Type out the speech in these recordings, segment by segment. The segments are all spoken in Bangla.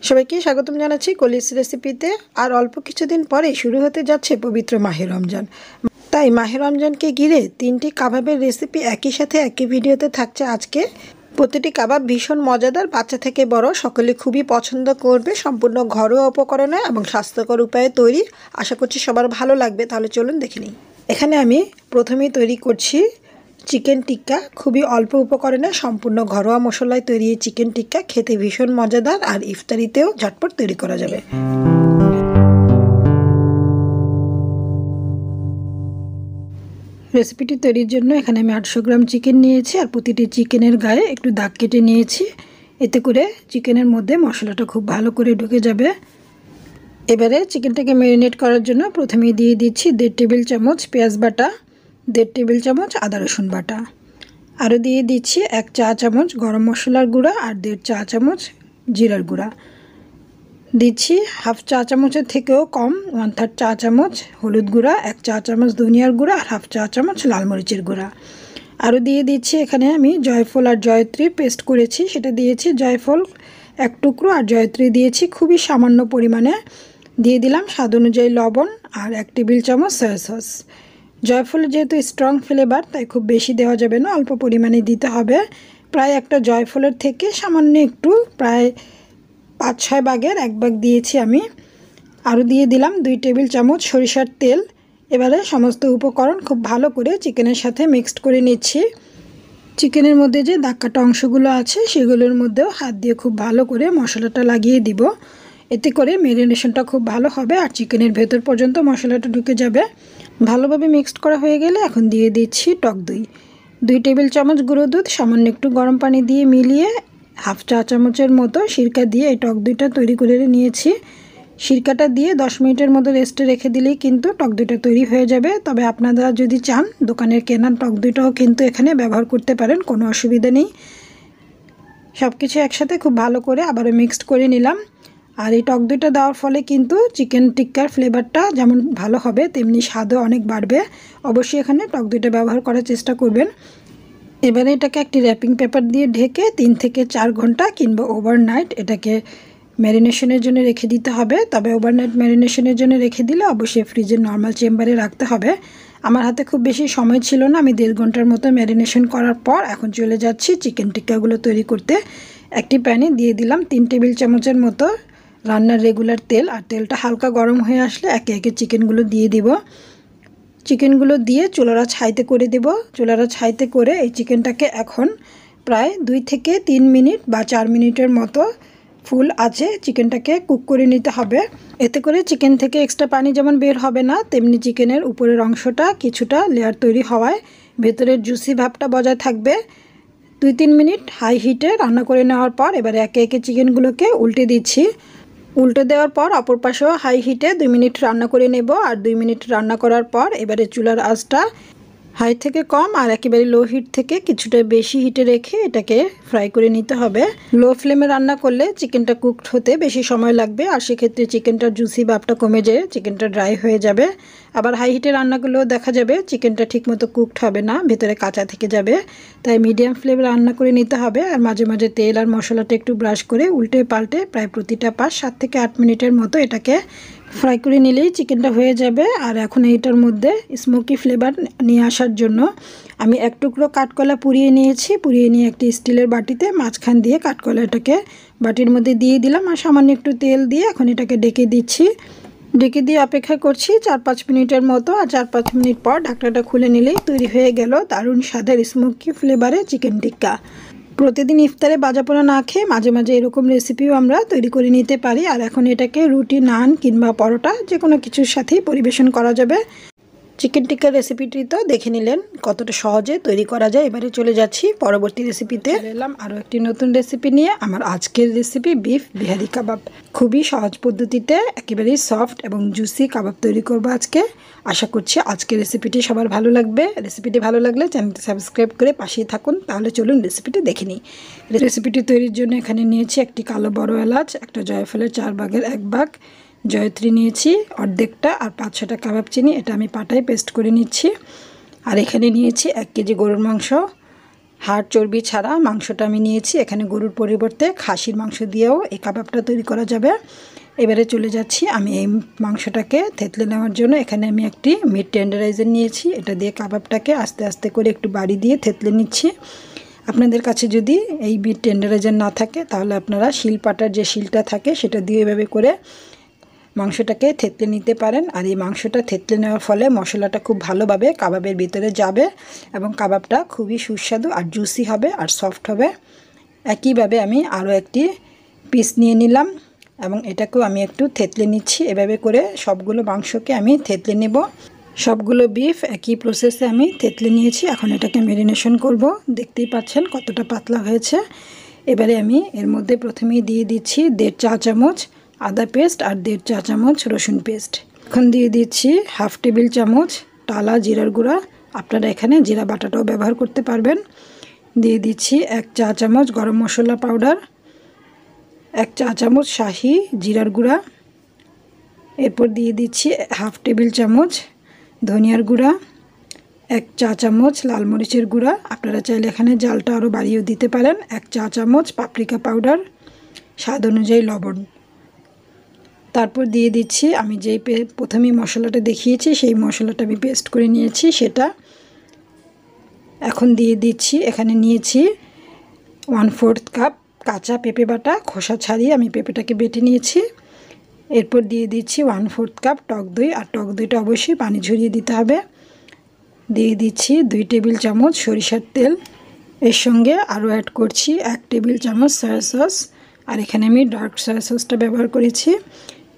সবাইকে স্বাগতম জানাচ্ছি কলিস রেসিপিতে। আর অল্প কিছুদিন পরে শুরু হতে যাচ্ছে পবিত্র মাহে রমজান। তাই মাহে রমজানকে ঘিরে 3টি কাবাবের রেসিপি একই সাথে একই ভিডিওতে থাকছে আজকে। প্রতিটি কাবাব ভীষণ মজাদার, বাচ্চা থেকে বড় সকলে খুবই পছন্দ করবে। সম্পূর্ণ ঘরোয়া উপকরণে এবং স্বাস্থ্যকর উপায়ে তৈরি। আশা করছি সবার ভালো লাগবে। তাহলে চলুন দেখে নিই। এখানে আমি প্রথমেই তৈরি করছি চিকেন টিক্কা। খুবই অল্প উপকরণে সম্পূর্ণ ঘরোয়া মশলায় তৈরি এই চিকেন টিক্কা খেতে ভীষণ মজাদার, আর ইফতারিতেও ঝটপট তৈরি করা যাবে। রেসিপিটি তৈরির জন্য এখানে আমি 800 গ্রাম চিকেন নিয়েছি, আর প্রতিটি চিকেনের গায়ে একটু দাগ কেটে নিয়েছি। এতে করে চিকেনের মধ্যে মশলাটা খুব ভালো করে ঢুকে যাবে। এবারে চিকেনটাকে ম্যারিনেট করার জন্য প্রথমেই দিয়ে দিচ্ছি 1.5 টেবিল চামচ পেঁয়াজ বাটা, 1.5 টেবিল চামচ আদা রসুন বাটা, আরও দিয়ে দিচ্ছি 1 চা চামচ গরম মশলার গুঁড়া আর 1.5 চা চামচ জিরার গুঁড়া, দিচ্ছি হাফ চা চামচের থেকেও কম 1/3 চা চামচ হলুদ গুঁড়া, 1 চা চামচ ধনিয়ার গুঁড়া আর হাফ চা চামচ লাল মরিচের গুঁড়া। আরও দিয়ে দিচ্ছি এখানে আমি জয়ফল আর জয়ত্রী পেস্ট করেছি, সেটা দিয়েছি। জয়ফল 1 টুকরো আর জয়ত্রী দিয়েছি খুবই সামান্য পরিমাণে। দিয়ে দিলাম স্বাদ অনুযায়ী লবণ আর 1 টেবিল চামচ সয়া সস। জয়ফলের যেহেতু স্ট্রং ফ্লেভার, তাই খুব বেশি দেওয়া যাবে না, অল্প পরিমাণে দিতে হবে। প্রায় একটা জয়ফলের থেকে সামান্য একটু, প্রায় 5-6 ভাগের 1 ভাগ দিয়েছি আমি। আরও দিয়ে দিলাম 2 টেবিল চামচ সরিষার তেল। এবারে সমস্ত উপকরণ খুব ভালো করে চিকেনের সাথে মিক্সড করে নিচ্ছি। চিকেনের মধ্যে যে দাগ কাটা অংশগুলো আছে সেগুলোর মধ্যেও হাত দিয়ে খুব ভালো করে মশলাটা লাগিয়ে দিব। এতে করে ম্যারিনেশনটা খুব ভালো হবে আর চিকেনের ভেতর পর্যন্ত মশলাটা ঢুকে যাবে। ভালোভাবে মিক্সড করা হয়ে গেলে এখন দিয়ে দিচ্ছি টক দই। 2 টেবিল চামচ গুঁড়ো দুধ সামান্য একটু গরম পানি দিয়ে মিলিয়ে হাফ চা চামচের মতো সিরকা দিয়ে এই টক দইটা তৈরি করে নিয়েছি। সিরকাটা দিয়ে 10 মিনিটের মতো রেস্টে রেখে দিলেই কিন্তু টক দইটা তৈরি হয়ে যাবে। তবে আপনারা যদি চান দোকানের কেনা টক দইটাও কিন্তু এখানে ব্যবহার করতে পারেন, কোনো অসুবিধা নেই। সব কিছু একসাথে খুব ভালো করে আবারও মিক্সড করে নিলাম। আর এই টক দইটা দেওয়ার ফলে কিন্তু চিকেন টিক্কার ফ্লেভারটা যেমন ভালো হবে, তেমনি স্বাদও অনেক বাড়বে। অবশ্যই এখানে টক দইটা ব্যবহার করার চেষ্টা করবেন। এবারে এটাকে একটি র্যাপিং পেপার দিয়ে ঢেকে 3 থেকে 4 ঘন্টা কিংবা ওভারনাইট এটাকে ম্যারিনেশনের জন্য রেখে দিতে হবে। তবে ওভারনাইট ম্যারিনেশনের জন্য রেখে দিলে অবশ্যই ফ্রিজের নর্মাল চেম্বারে রাখতে হবে। আমার হাতে খুব বেশি সময় ছিল না, আমি 1.5 ঘন্টার মতো ম্যারিনেশন করার পর এখন চলে যাচ্ছি চিকেন টিক্কাগুলো তৈরি করতে। একটি প্যানে দিয়ে দিলাম 3 টেবিল চামচের মতো রান্নার রেগুলার তেল, আর তেলটা হালকা গরম হয়ে আসলে একে একে চিকেনগুলো দিয়ে দিব। চিকেনগুলো দিয়ে চুলারা ছাইতে করে দেব। চুলারা ছাইতে করে এই চিকেনটাকে এখন প্রায় 2 থেকে 3 মিনিট বা 4 মিনিটের মতো ফুল আছে চিকেনটাকে কুক করে নিতে হবে। এতে করে চিকেন থেকে এক্সট্রা পানি যেমন বের হবে না, তেমনি চিকেনের উপরের অংশটা কিছুটা লেয়ার তৈরি হওয়ায় ভেতরের জুসি ভাবটা বজায় থাকবে। 2-3 মিনিট হাই হিটে রান্না করে নেওয়ার পর এবারে একে একে চিকেনগুলোকে উল্টে দিচ্ছি। উল্টে দেওয়ার পর অপর পাশেও হাই হিটে 2 মিনিট রান্না করে নেব। আর 2 মিনিট রান্না করার পর এবারে চুলার আঁচটা হাই থেকে কম আর একেবারে লো হিট থেকে কিছুটা বেশি হিটে রেখে এটাকে ফ্রাই করে নিতে হবে। লো ফ্লেমে রান্না করলে চিকেনটা কুকড হতে বেশি সময় লাগবে, আর সেক্ষেত্রে চিকেনটার জুসি ভাবটা কমে যেয়ে চিকেনটা ড্রাই হয়ে যাবে। আবার হাই হিটে রান্না করলেও দেখা যাবে চিকেনটা ঠিকমতো কুকড হবে না, ভেতরে কাঁচা থেকে যাবে। তাই মিডিয়াম ফ্লেমে রান্না করে নিতে হবে। আর মাঝে মাঝে তেল আর মশলাটা একটু ব্রাশ করে উল্টে পাল্টে প্রায় প্রতিটা পাশ 7 থেকে 8 মিনিটের মতো এটাকে ফ্রাই করে নিলেই চিকেনটা হয়ে যাবে। আর এখন এইটার মধ্যে স্মোকি ফ্লেভার নিয়ে আসার জন্য আমি 1 টুকরো কাঠকলা পুড়িয়ে নিয়েছি। পুড়িয়ে নিয়ে একটি স্টিলের বাটিতে মাঝখান দিয়ে কাঠকলাটাকে বাটির মধ্যে দিয়ে দিলাম আর সামান্য একটু তেল দিয়ে এখন এটাকে ডেকে দিচ্ছি। ডেকে দিয়ে অপেক্ষা করছি 4-5 মিনিটের মতো। আর 4-5 মিনিট পর ঢাকনাটা খুলে নিলেই তৈরি হয়ে গেল দারুণ স্বাদের স্মোকি ফ্লেভারে চিকেন টিক্কা। প্রতিদিন ইফতারে বাজাপোড়া না খেয়ে মাঝে মাঝে এরকম রেসিপিও আমরা তৈরি করে নিতে পারি। আর এখন এটাকে রুটি, নান কিংবা পরোটা যে কোনো কিছুর সাথেই পরিবেশন করা যাবে। চিকেন টিক্কার রেসিপিটি তো দেখে নিলেন কতটা সহজে তৈরি করা যায়। এবারে চলে যাচ্ছি পরবর্তী রেসিপিতে। এলাম আরও একটি নতুন রেসিপি নিয়ে। আমার আজকের রেসিপি বিফ বিহারি কাবাব। খুবই সহজ পদ্ধতিতে একেবারেই সফট এবং জুসি কাবাব তৈরি করব আজকে। আশা করছি আজকের রেসিপিটি সবার ভালো লাগবে। রেসিপিটি ভালো লাগলে চ্যানেলটি সাবস্ক্রাইব করে পাশেই থাকুন। তাহলে চলুন রেসিপিটি দেখে নিই। রেসিপিটি তৈরির জন্য এখানে নিয়েছি একটি কালো বড় এলাচ, একটা জয়ফলের 4 ভাগের 1 ভাগ, জয়ত্রী নিয়েছি অর্ধেকটা, আর 5-6টা কাবাব চিনি, এটা আমি পাটায় পেস্ট করে নিচ্ছি। আর এখানে নিয়েছি 1 কেজি গরুর মাংস, হাড় চর্বি ছাড়া মাংসটা আমি নিয়েছি। এখানে গরুর পরিবর্তে খাসির মাংস দিয়েও এই কাবাবটা তৈরি করা যাবে। এবারে চলে যাচ্ছি আমি এই মাংসটাকে থেতলে নেওয়ার জন্য। এখানে আমি একটি মিট টেন্ডারাইজার নিয়েছি, এটা দিয়ে কাবাবটাকে আস্তে আস্তে করে একটু বাড়ি দিয়ে থেতলে নিচ্ছি। আপনাদের কাছে যদি এই মিট টেন্ডারাইজার না থাকে তাহলে আপনারা শিলপাটার যে শিলটা থাকে সেটা দিয়ে এভাবে করে মাংসটাকে থেতলে নিতে পারেন। আর এই মাংসটা থেতলে নেওয়ার ফলে মশলাটা খুব ভালোভাবে কাবাবের ভিতরে যাবে এবং কাবাবটা খুবই সুস্বাদু আর জুসি হবে আর সফট হবে। একইভাবে আমি আরও একটি পিস নিয়ে নিলাম এবং এটাকেও আমি একটু থেতলে নিচ্ছি। এভাবে করে সবগুলো মাংসকে আমি থেতলে নেব। সবগুলো বিফ একই প্রসেসে আমি থেতলে নিয়েছি। এখন এটাকে ম্যারিনেশন করব। দেখতেই পাচ্ছেন কতটা পাতলা হয়েছে। এবারে আমি এর মধ্যে প্রথমেই দিয়ে দিচ্ছি 1.5 চা চামচ আদা পেস্ট আর 1.5 চা চামচ রসুন পেস্ট। এখন দিয়ে দিচ্ছি 1/2 টেবিল চামচ টালা জিরার গুঁড়া, আপনারা এখানে জিরা বাটাটাও ব্যবহার করতে পারবেন। দিয়ে দিচ্ছি 1 চা চামচ গরম মশলা পাউডার, 1 চা চামচ শাহি জিরার গুঁড়া। এরপর দিয়ে দিচ্ছি 1/2 টেবিল চামচ ধনিয়ার গুঁড়া, 1 চা চামচ লাল মরিচের গুঁড়া, আপনারা চাইলে এখানে জালটা আরও বাড়িয়েও দিতে পারেন, 1 চা চামচ পাপরিকা পাউডার, স্বাদ অনুযায়ী লবণ। তারপর দিয়ে দিচ্ছি আমি যেই প্রথমেই মশলাটা দেখিয়েছি সেই মশলাটা আমি পেস্ট করে নিয়েছি সেটা। এখন দিয়ে দিচ্ছি, এখানে নিয়েছি 1/4 কাপ কাঁচা পেঁপে বাটা, খোসা ছাড়িয়ে আমি পেঁপেটাকে বেটে নিয়েছি। এরপর দিয়ে দিচ্ছি 1/4 কাপ টক দই, আর টক দইটা অবশ্যই পানি ঝরিয়ে দিতে হবে। দিয়ে দিচ্ছি 2 টেবিল চামচ সরিষার তেল, এর সঙ্গে আরও অ্যাড করছি 1 টেবিল চামচ সয়া সস, আর এখানে আমি ডার্ক সয়া সসটা ব্যবহার করেছি।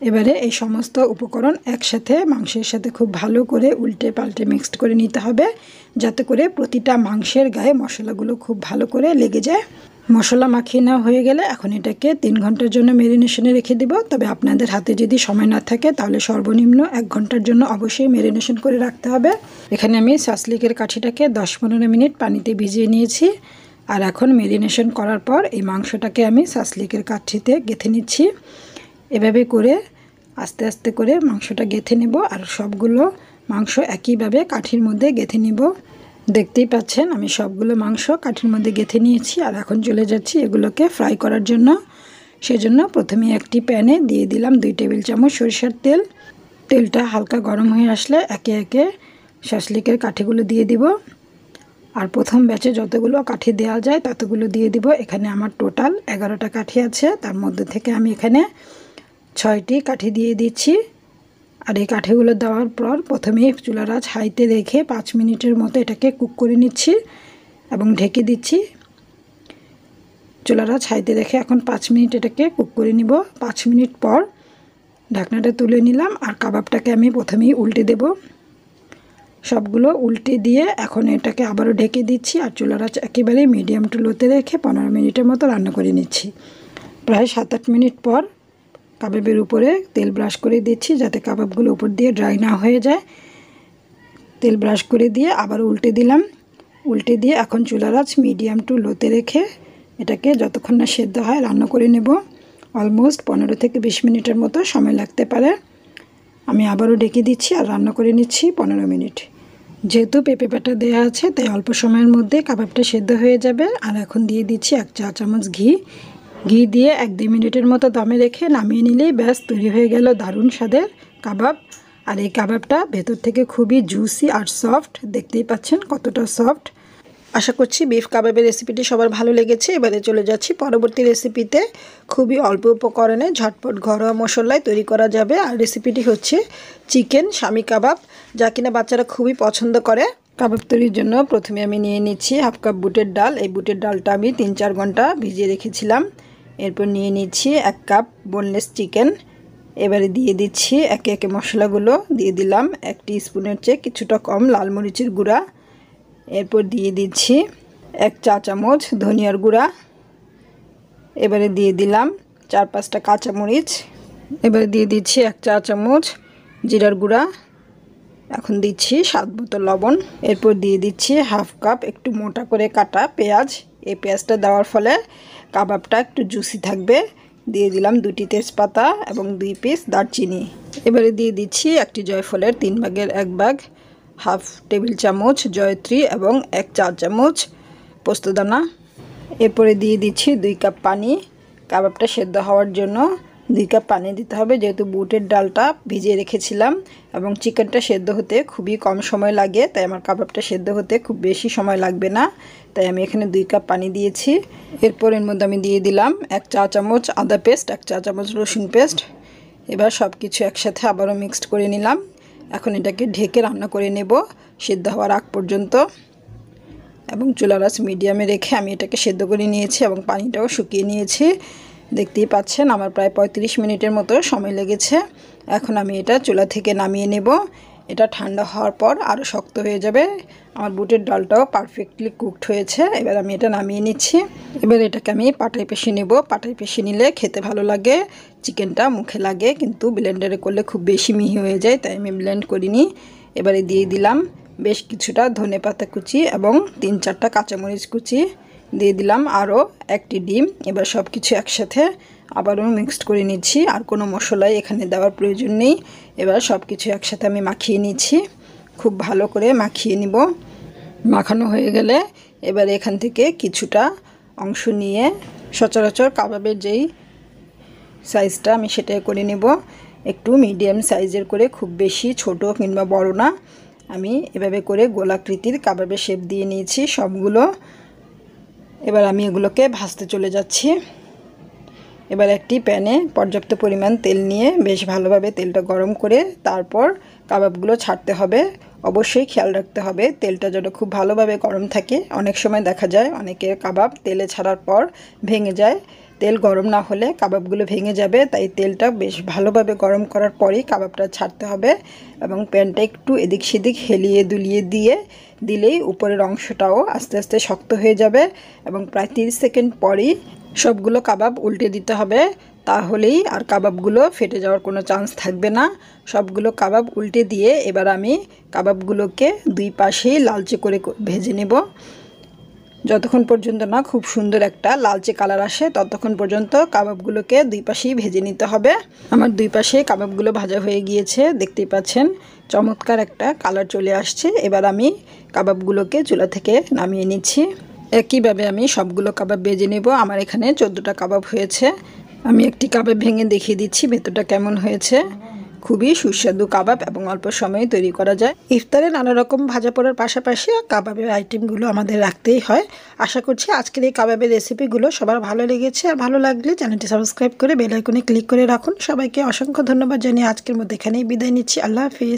এবারে এই সমস্ত উপকরণ একসাথে মাংসের সাথে খুব ভালো করে উল্টে পাল্টে মিক্সড করে নিতে হবে, যাতে করে প্রতিটা মাংসের গায়ে মশলাগুলো খুব ভালো করে লেগে যায়। মশলা মাখিয়ে নেওয়া হয়ে গেলে এখন এটাকে 3 ঘন্টার জন্য ম্যারিনেশনে রেখে দেব। তবে আপনাদের হাতে যদি সময় না থাকে তাহলে সর্বনিম্ন 1 ঘন্টার জন্য অবশ্যই ম্যারিনেশন করে রাখতে হবে। এখানে আমি সাসলিকের কাঠিটাকে 10-15 মিনিট পানিতে ভিজিয়ে নিয়েছি। আর এখন ম্যারিনেশন করার পর এই মাংসটাকে আমি সাসলিকের কাঠিতে গেঁথে নিচ্ছি। এভাবে করে আস্তে আস্তে করে মাংসটা গেঁথে নেব আর সবগুলো মাংস একইভাবে কাঠির মধ্যে গেঁথে নেব। দেখতেই পাচ্ছেন আমি সবগুলো মাংস কাঠির মধ্যে গেঁথে নিয়েছি। আর এখন চলে যাচ্ছি এগুলোকে ফ্রাই করার জন্য। সেজন্য প্রথমে একটি প্যানে দিয়ে দিলাম 2 টেবিল চামচ সরিষার তেল। তেলটা হালকা গরম হয়ে আসলে একে একে শাসলিকের কাঠিগুলো দিয়ে দিব। আর প্রথম ব্যাচে যতগুলো কাঠি দেওয়া যায় ততগুলো দিয়ে দিব। এখানে আমার টোটাল 11টা কাঠি আছে, তার মধ্যে থেকে আমি এখানে 6টি কাঠি দিয়ে দিচ্ছি। আর এই কাঠিগুলো দেওয়ার পর প্রথমেই চুলার আঁচ হাইতে রেখে 5 মিনিটের মতো এটাকে কুক করে নিচ্ছি এবং ঢেকে দিচ্ছি। চুলার আঁচ হাইতে রেখে এখন 5 মিনিট এটাকে কুক করে নিব। 5 মিনিট পর ঢাকনাটা তুলে নিলাম আর কাবাবটাকে আমি প্রথমেই উল্টে দেব। সবগুলো উল্টে দিয়ে এখন এটাকে আবারও ঢেকে দিচ্ছি আর চুলার আঁচ একেবারে মিডিয়াম টু লোতে রেখে 15 মিনিটের মতো রান্না করে নিচ্ছি। প্রায় 7-8 মিনিট পর কাবাবের উপরে তেল ব্রাশ করে দিচ্ছি যাতে কাবাবগুলো উপর দিয়ে ড্রাই না হয়ে যায়। তেল ব্রাশ করে দিয়ে আবার উল্টে দিলাম। উল্টে দিয়ে এখন চুলার আঁচ মিডিয়াম টু লোতে রেখে এটাকে যতক্ষণ না সেদ্ধ হয় রান্না করে নেব। অলমোস্ট 15 থেকে 20 মিনিটের মতো সময় লাগতে পারে। আমি আবারও ডেকে দিচ্ছি আর রান্না করে নিচ্ছি 15 মিনিট। যেহেতু পেঁপে বাটা দেওয়া আছে তাই অল্প সময়ের মধ্যে কাবাবটা সেদ্ধ হয়ে যাবে। আর এখন দিয়ে দিচ্ছি 1 চা চামচ ঘি। ঘি দিয়ে 1-2 মিনিটের মতো দমে রেখে নামিয়ে নিলেই ব্যাস তৈরি হয়ে গেল দারুণ স্বাদের কাবাব। আর এই কাবাবটা ভেতর থেকে খুবই জুসি আর সফট, দেখতেই পাচ্ছেন কতটা সফট। আশা করছি বিফ কাবাবের রেসিপিটি সবার ভালো লেগেছে। এবারে চলে যাচ্ছি পরবর্তী রেসিপিতে। খুবই অল্প উপকরণে ঝটপট ঘরোয়া মশলায় তৈরি করা যাবে। আর রেসিপিটি হচ্ছে চিকেন শামি কাবাব, যা কিনা বাচ্চারা খুবই পছন্দ করে। কাবাব তৈরির জন্য প্রথমে আমি নিয়ে নিচ্ছি 1/2 কাপ বুটের ডাল। এই বুটের ডালটা আমি 3-4 ঘন্টা ভিজিয়ে রেখেছিলাম। এরপর নিয়ে নিচ্ছি 1 কাপ বোনলেস চিকেন। এবারে দিয়ে দিচ্ছি একে একে মশলাগুলো। দিয়ে দিলাম 1 টিস্পুনের চেয়ে কিছুটা কম লাল মরিচের গুঁড়া। এরপর দিয়ে দিচ্ছি 1 চা চামচ ধনিয়ার গুঁড়া। এবারে দিয়ে দিলাম 4-5টা কাঁচামরিচ। এবারে দিয়ে দিচ্ছি 1 চা চামচ জিরার গুঁড়া। এখন দিচ্ছি স্বাদ মতো লবণ। এরপর দিয়ে দিচ্ছি 1/2 কাপ একটু মোটা করে কাটা পেঁয়াজ। এই পেঁয়াজটা দেওয়ার ফলে কাবাবটা একটু জুসি থাকবে। দিয়ে দিলাম 2টি তেজপাতা এবং 2 পিস দারচিনি। এবারে দিয়ে দিচ্ছি একটি জয়ফলের 3/1 ভাগ, 1/2 টেবিল চামচ জয়ত্রী এবং 1 চা চামচ পোস্তদানা। এরপরে দিয়ে দিচ্ছি 2 কাপ পানি। কাবাবটা সেদ্ধ হওয়ার জন্য 2 কাপ পানি দিতে হবে, যেহেতু বুটের ডালটা ভিজিয়ে রেখেছিলাম এবং চিকেনটা সেদ্ধ হতে খুবই কম সময় লাগে, তাই আমার কাবাবটা সেদ্ধ হতে খুব বেশি সময় লাগবে না, তাই আমি এখানে 2 কাপ পানি দিয়েছি। এরপর এর মধ্যে আমি দিয়ে দিলাম 1 চা চামচ আদা পেস্ট, 1 চা চামচ রসুন পেস্ট। এবার সব কিছু একসাথে আবারও মিক্সড করে নিলাম। এখন এটাকে ঢেকে রান্না করে নেব সেদ্ধ হওয়ার আগ পর্যন্ত, এবং চুলার আঁচ মিডিয়ামে রেখে আমি এটাকে সেদ্ধ করে নিয়েছি এবং পানিটাও শুকিয়ে নিয়েছি। দেখতেই পাচ্ছেন আমার প্রায় 35 মিনিটের মতো সময় লেগেছে। এখন আমি এটা চুলা থেকে নামিয়ে নেব। এটা ঠান্ডা হওয়ার পর আরও শক্ত হয়ে যাবে। আমার বুটের ডালটাও পারফেক্টলি কুকড হয়েছে। এবার আমি এটা নামিয়ে নিচ্ছি। এবার এটাকে আমি পাটায় পেশে নেব। পাটায় পেশে নিলে খেতে ভালো লাগে, চিকেনটা মুখে লাগে, কিন্তু ব্লেন্ডারে করলে খুব বেশি মিহি হয়ে যায়, তাই আমি ব্লেন্ড করিনি। এবারে দিয়ে দিলাম বেশ কিছুটা ধনেপাতা কুচি এবং 3-4টা কাঁচামরিচ কুচি। দিয়ে দিলাম আরও 1টি ডিম। এবার সব কিছু একসাথে আবারও মিক্সড করে নিচ্ছি। আর কোনো মশলাই এখানে দেওয়ার প্রয়োজন নেই। এবার সব কিছু একসাথে আমি মাখিয়ে নিচ্ছি, খুব ভালো করে মাখিয়ে নিব। মাখানো হয়ে গেলে এবার এখান থেকে কিছুটা অংশ নিয়ে সচরাচর কাবাবের যেই সাইজটা আমি সেটাই করে নেব, একটু মিডিয়াম সাইজের করে, খুব বেশি ছোট কিংবা বড় না। আমি এভাবে করে গোলাকৃতির কাবাবের শেপ দিয়ে নিয়েছি সবগুলো। এবার আমি এগুলোকে ভাজতে চলে যাচ্ছি। এবার একটি প্যানে পর্যাপ্ত পরিমাণ তেল নিয়ে বেশ ভালোভাবে তেলটা গরম করে তারপর কাবাবগুলো ছাড়তে হবে। অবশ্যই খেয়াল রাখতে হবে তেলটা যেন খুব ভালোভাবে গরম থাকে। অনেক সময় দেখা যায় অনেকের কাবাব তেলে ছাড়ার পর ভেঙে যায়। তেল গরম না হলে কাবাবগুলো ভেঙে যাবে, তাই তেলটা বেশ ভালোভাবে গরম করার পরেই কাবাবটা ছাড়তে হবে। এবং প্যানটা একটু এদিক সেদিক হেলিয়ে দুলিয়ে দিলেই উপরের অংশটাও আস্তে আস্তে শক্ত হয়ে যাবে এবং প্রায় 30 সেকেন্ড পরই সবগুলো কাবাব উল্টে দিতে হবে, তাহলেই আর কাবাবগুলো ফেটে যাওয়ার কোনো চান্স থাকবে না। সবগুলো কাবাব উল্টে দিয়ে এবার আমি কাবাবগুলোকে 2 পাশেই লালচে করে ভেজে নেব। যতক্ষণ পর্যন্ত না খুব সুন্দর একটা লালচে কালার আসে ততক্ষণ পর্যন্ত কাবাবগুলোকে 2 পাশেই ভেজে নিতে হবে। আমার 2 পাশে কাবাবগুলো ভাজা হয়ে গিয়েছে, দেখতেই পাচ্ছেন চমৎকার একটা কালার চলে আসছে। এবার আমি কাবাবগুলোকে চুলা থেকে নামিয়ে নিচ্ছি। একইভাবে আমি সবগুলো কাবাব ভেজে নেব। আমার এখানে 14টা কাবাব হয়েছে। আমি একটি কাবাব ভেঙে দেখিয়ে দিচ্ছি ভেতরটা কেমন হয়েছে। খুবই সুস্বাদু কাবাব এবং অল্প সময়ে তৈরি করা যায়। ইফতারে নানা রকম ভাজা পোড়ার পাশাপাশি কাবাবের আইটেমগুলো আমাদের রাখতেই হয়। আশা করছি আজকের এই কাবাবের রেসিপিগুলো সবার ভালো লেগেছে। আর ভালো লাগলে চ্যানেলটি সাবস্ক্রাইব করে বেল আইকনে ক্লিক করে রাখুন। সবাইকে অসংখ্য ধন্যবাদ জানিয়ে আজকের মধ্যে এখানেই বিদায় নিচ্ছি। আল্লাহ হাফিজ।